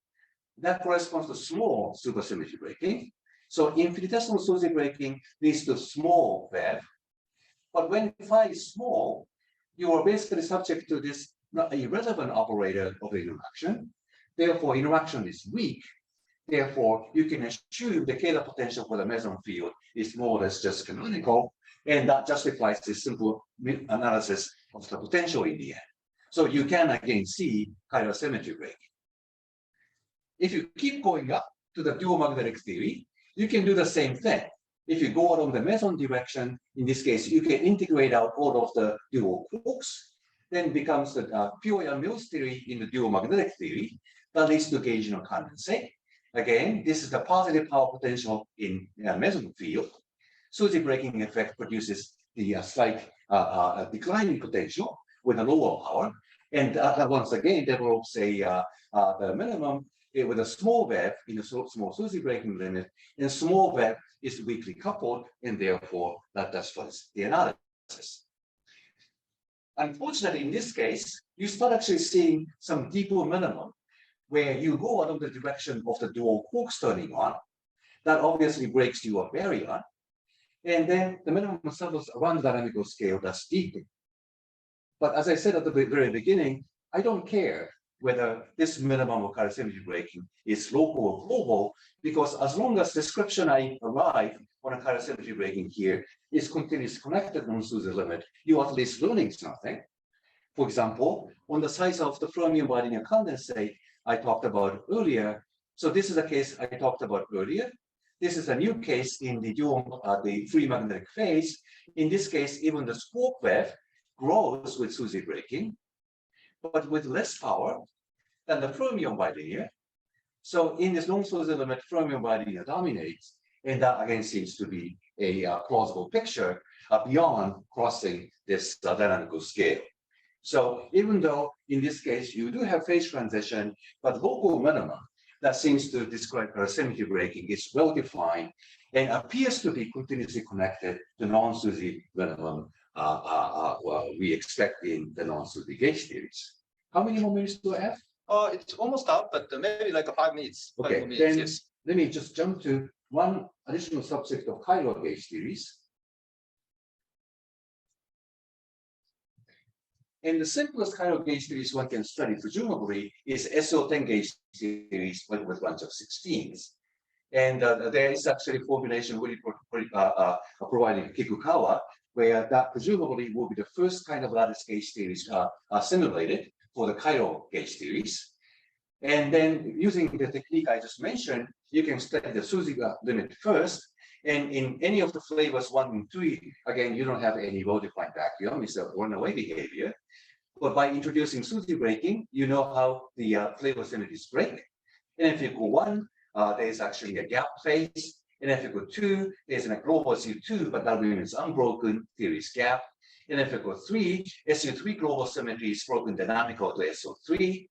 that corresponds to small supersymmetry breaking. So infinitesimal SUSY breaking leads to small VEV. But when phi is small, you are basically subject to this irrelevant operator of the interaction. Therefore, interaction is weak. Therefore, you can assume the Kla potential for the meson field is more or less just canonical, and that justifies this simple analysis of the potential in the end. So you can again see chiral symmetry breaking. If you keep going up to the dual magnetic theory, you can do the same thing. If you go along the meson direction, in this case, you can integrate out all of the dual quarks, then becomes the Pure-Mills theory in the dual magnetic theory that leads to gauge-no condensate. Again, this is the positive power potential in meson field. SUSY breaking effect produces the slight declining potential with a lower power, and once again develops the minimum with a small VEV in a small SUSY breaking limit, and small VEV is weakly coupled, and therefore that justifies the analysis. Unfortunately, in this case, you start actually seeing some deeper minimum where you go along the direction of the dual quarks turning on. That obviously breaks your baryon. And then the minimum settles around the dynamical scale that's deeper. But as I said at the very beginning, I don't care whether this minimum of chiral symmetry breaking is local or global, because as long as description I arrive on a chiral symmetry breaking here is continuously connected on SUSY limit, you're at least learning something. For example, on the size of the fermion bilinear condensate I talked about earlier. So this is a case I talked about earlier. This is a new case in the the free magnetic phase. In this case, even the squark VEV grows with SUSY breaking, but with less power than the fermion bilinear. So in this non-SUSY limit, fermion bilinear dominates, and that again seems to be a plausible picture beyond crossing this dynamical scale. So even though in this case you do have phase transition, but local minimum that seems to describe chiral symmetry breaking is well defined and appears to be continuously connected to non-SUSY minimum we expect in the non-SUSY gauge theories. How many more minutes do I have? It's almost out, but maybe like 5 minutes. Okay, 5 more minutes, then yes. let me just jump to one additional subset of chiral gauge theories. And the simplest chiral gauge theories one can study, presumably, is SO10 gauge theories with bunch of 16s. And there is actually formulation really providing Kikukawa, where that presumably will be the first kind of lattice gauge theories simulated for the chiral gauge theories. And then using the technique I just mentioned, you can study the Suzy limit first. And in any of the flavors 1 and 3, again, you don't have any well-defined vacuum. It's a runaway behavior. But by introducing Suzy breaking, you know how the flavor symmetries break. And if you go 1, there's actually a gap phase. And if you go 2, there's a global SU2, but that remains unbroken, theory is gap. And if you go 3, SU3 global symmetry is broken dynamical to SO3.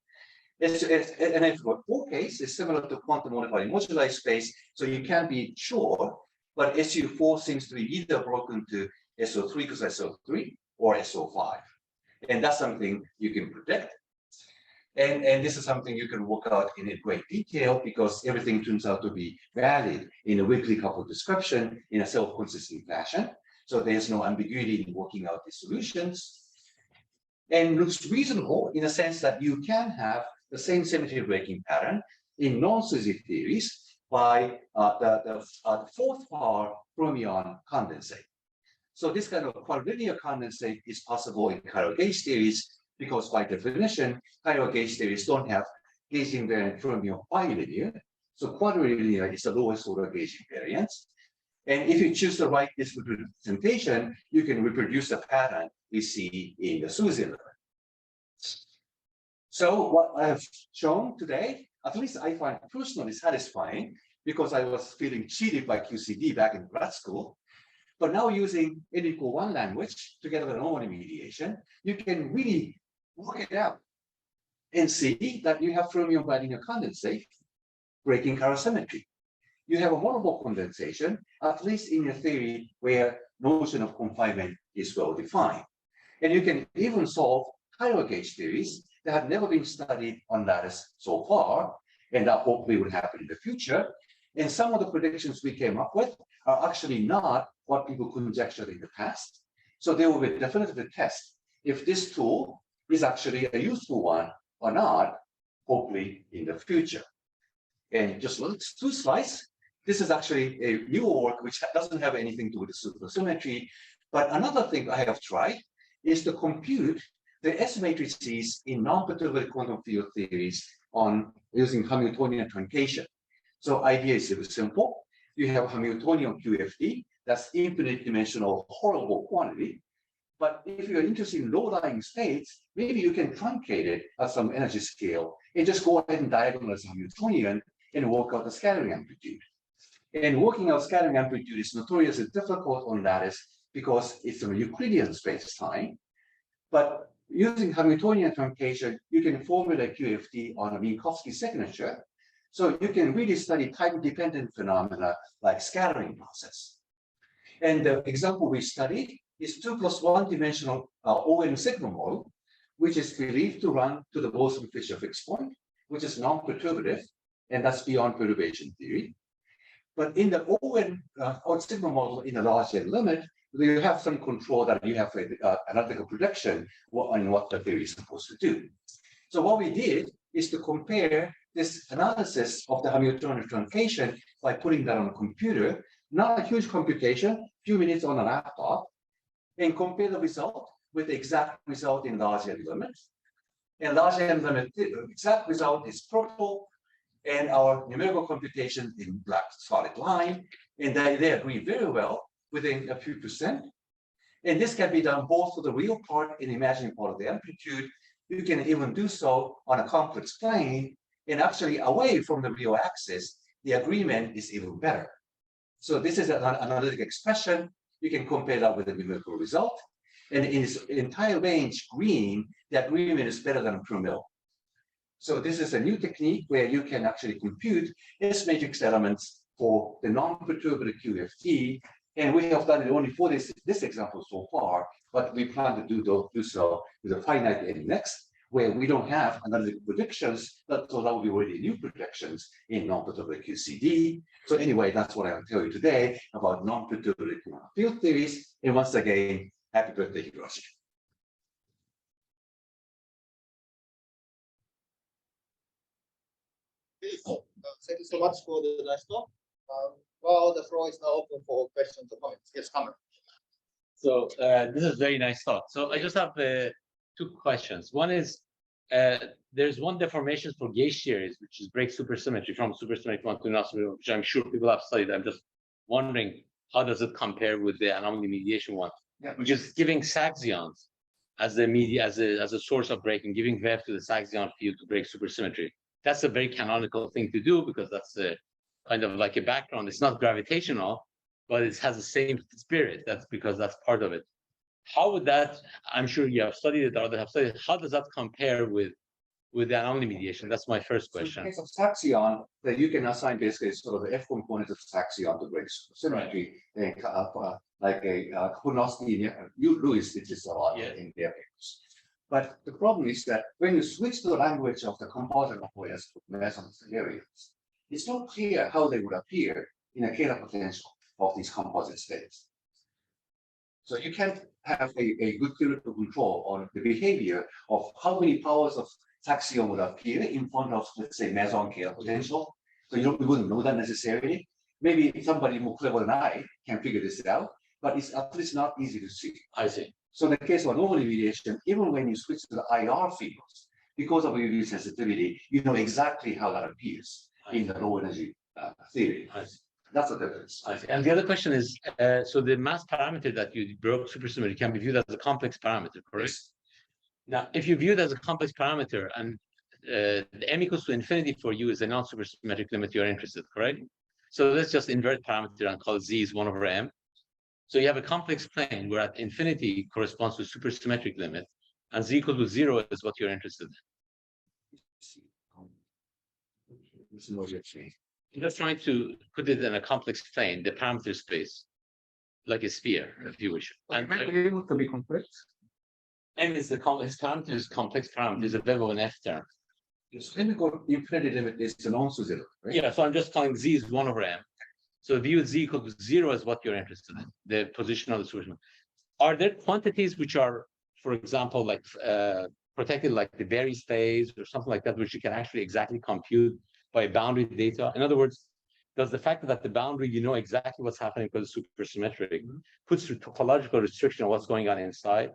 And if you go 4 case, it's similar to quantum modified moduli space, so you can't be sure, but SU4 seems to be either broken to SO3 because SO3 or SO5. And that's something you can predict. And this is something you can work out in great detail because everything turns out to be valid in a weakly coupled description in a self-consistent fashion. So there's no ambiguity in working out these solutions. And looks reasonable in the sense that you can have the same symmetry breaking pattern in non-Suzy theories by the fourth power fermion condensate. So this kind of quadrilinear condensate is possible in chiral gauge theories because by definition, chiral gauge theories don't have gauge invariant fermion bilinear. So quadrilinear is the lowest order gauge invariance. And if you choose the right representation, you can reproduce the pattern we see in the Suzy limit. So what I have shown today, at least I find personally satisfying because I was feeling cheated by QCD back in grad school. But now using N=1 language together with normal mediation, you can really work it out and see that you have fermion bilinear condensate breaking chiral symmetry. You have a monoblock condensation, at least in a theory where notion of confinement is well defined. And you can even solve chiral gauge theories that have never been studied on lattice so far, and that hopefully will happen in the future. And some of the predictions we came up with are actually not what people conjectured in the past. So there will be a definitive test if this tool is actually a useful one or not, hopefully in the future. And just 2 slides. This is actually a new work which doesn't have anything to do with the supersymmetry. But another thing I have tried is to compute the S matrices in non-perturbative quantum field theories on using Hamiltonian truncation. So idea is very simple. You have Hamiltonian QFT, that's infinite dimensional horrible quantity. But if you're interested in low-lying states, maybe you can truncate it at some energy scale and just go ahead and diagonalize Hamiltonian and work out the scattering amplitude. And working out scattering amplitude is notoriously difficult on lattice because it's a Euclidean space-time. But using Hamiltonian truncation, you can formulate QFT on a Minkowski signature. So you can really study time-dependent phenomena like scattering process. And the example we studied is 2 + 1 dimensional ON sigma model, which is believed to run to the Boltzmann-Fisher fixed point, which is non-perturbative, and that's beyond perturbation theory. But in the ON sigma model in the large N limit, you have some control that you have an analytical prediction on what the theory is supposed to do. So what we did is to compare this analysis of the Hamiltonian truncation by putting that on a computer, not a huge computation, few minutes on a laptop, and compare the result with the exact result in large N limit. And large N limit, the exact result is purple, and our numerical computation in black solid line, and they agree very well within a few percent. And this can be done both for the real part and imaginary part of the amplitude. You can even do so on a complex plane, and actually away from the real axis, the agreement is even better. So this is an analytic expression. You can compare that with the numerical result. And in its entire range, green, the agreement is better than per mil. So this is a new technique where you can actually compute S matrix elements for the non-perturbative QFT. And we have done it only for this example so far, but we plan to do so with a finite index, where we don't have analytical predictions, so that will be already new predictions in non-perturbative QCD. So anyway, that's what I'll tell you today about non-perturbative field theories. And once again, happy birthday, Hitoshi. Thank you so much for the nice talk. Well, the floor is now open for questions or comments. Yes, comment. So this is very nice talk. So I just have two questions. One is there's one deformation for gauge series, which is break supersymmetry from supersymmetric one to non-supersymmetric, which I'm sure people have studied. I'm just wondering how does it compare with the anomaly mediation one, which is giving saxions as the media as a source of breaking, giving VEV to the saxion field to break supersymmetry. That's a very canonical thing to do because that's a kind of like a background. It's not gravitational, but it has the same spirit. That's because that's part of it. How would that, I'm sure you have studied it or others have studied it, how does that compare with the anomaly mediation? That's my first question. So in the case of saxion, that you can assign basically sort of the F component of saxion to break supersymmetry, like a Kunosky, Lewis did this a lot in their papers. But the problem is that when you switch to the language of the composite operators for Mason's areas, it's not clear how they would appear in a Kähler potential of these composite states. So you can't have a good theoretical control on the behavior of how many powers of saxion would appear in front of, let's say, Mason-Kähler potential. So you wouldn't know that necessarily. Maybe somebody more clever than I can figure this out, but it's at least not easy to see. I see. So in the case of anomaly mediation, even when you switch to the IR fields, because of UV sensitivity, you know exactly how that appears in the low energy theory. That's the difference. I see. And the other question is, so the mass parameter that you broke supersymmetry can be viewed as a complex parameter, correct? Yes. Now, if you view it as a complex parameter and the m equals to infinity for you is a non-supersymmetric limit you're interested, correct? So let's just invert parameter and call it z is 1 over m. So you have a complex plane where at infinity corresponds to supersymmetric limit, and z equal to 0 is what you're interested in. I'm just trying to put it in a complex plane, the parameter space, like a sphere, if you wish. And able to be complex. M is the complex parameter, is complex parameter, is a VEV of an F term. Yes, when we go infinity limit is the non-zero, right? Yeah, so I'm just calling z is 1 over m. So view z equal to 0 is what you're interested in, the position of the solution. Are there quantities which are, for example, like protected like the Berry space or something like that, which you can actually exactly compute by boundary data? In other words, does the fact that the boundary, you know exactly what's happening because it's supersymmetric, puts topological restriction on what's going on inside?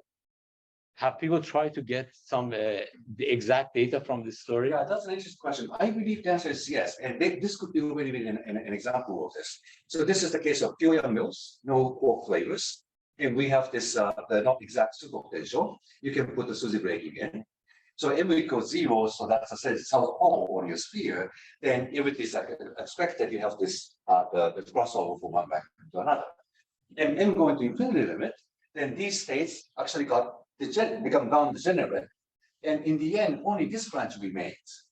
Have people tried to get some the exact data from this story? Yeah, that's an interesting question. I believe the answer is yes, and this could be really an example of this. So this is the case of Pyongyang mills, no core flavors, and we have this the not exact superpotential. You can put the SUSY breaking in. So m equals 0, so that's a sense south pole on your sphere. Then if it is expected, you have this the crossover from one back to another. And m going to infinity limit, then these states actually become non-degenerate, and in the end, only this branch remains.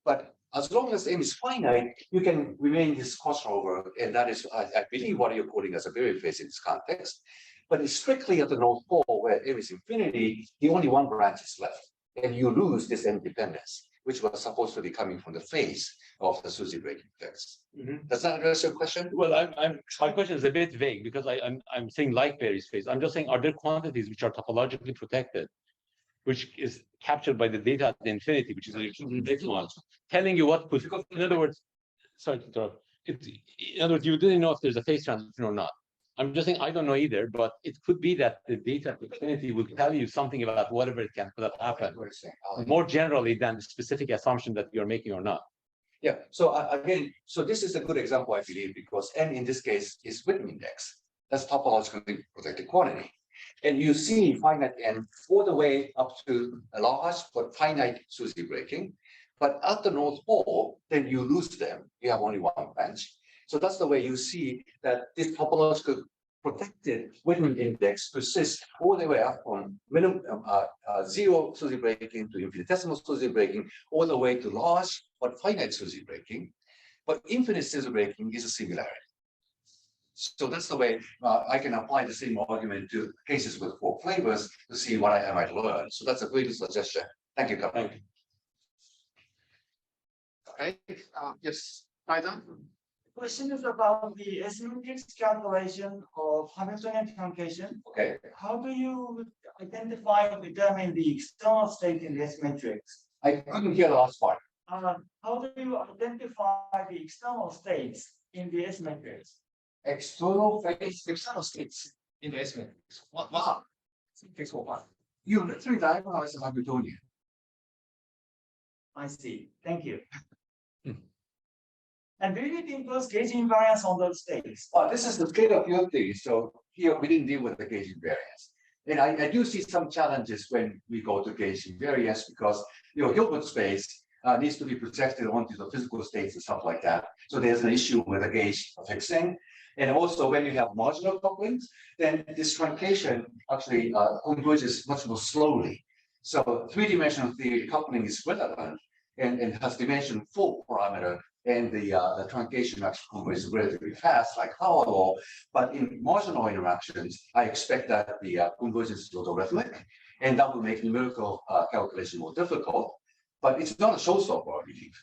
But as long as m is finite, you can remain this crossover, and that is, I believe, what you're quoting as a Berry phase in this context. But it's strictly at the North Pole, where m is infinity, the only one branch is left, and you lose this independence, which was supposed to be coming from the phase of the SUSY breaking effects. Does that address your question? Well, my question is a bit vague because I'm saying like Berry's phase. I'm just saying, are there quantities which are topologically protected, which is captured by the data at the infinity, which is a big one, telling you what could, in other words, sorry to interrupt. In other words, you didn't know if there's a phase transition or not. I'm just saying I don't know either, but it could be that the data at infinity will tell you something about whatever it can could have happened, more generally than the specific assumption that you're making or not. Yeah, so again, so this is a good example, I believe, because n in this case is Whitman index. That's topologically protected quantity. And you see finite n all the way up to a large but finite SUSY breaking. But at the North Pole, then you lose them. You have only one branch. So that's the way you see that this topological protected Whitman index persists all the way up from minimum zero SUSY breaking to infinitesimal SUSY breaking, all the way to large but finite SUSY breaking. But infinite SUSY breaking is a singularity. So that's the way I can apply the same argument to cases with 4 flavors to see what I might learn. So that's a very good suggestion. Thank you, Kavli. Thank you. Okay, yes, Aidan? Question is about the S-matrix calculation of Hamiltonian truncation. Okay. How do you identify or determine the external state in the S-matrix? I couldn't hear the last part. How do you identify the external states in the S-matrix? External phase. External states in the S-matrix. What? Takes what? You literally diagonalize the Hamiltonian. I see. Thank you. Hmm. And do you impose gauge invariance on those states? This is the scalar field theory. So here we didn't deal with the gauge invariance. And I do see some challenges when we go to gauge invariance because Hilbert space needs to be projected onto the physical states and stuff like that. So there's an issue with the gauge fixing. And also when you have marginal couplings, then this truncation actually converges much more slowly. So three-dimensional theory coupling is relevant and has dimension 4 parameter, and the truncation actually converges relatively fast, like Howard law. But in marginal interactions, I expect that the convergence is logarithmic, and that will make numerical calculation more difficult. But it's not a showstopper, I believe.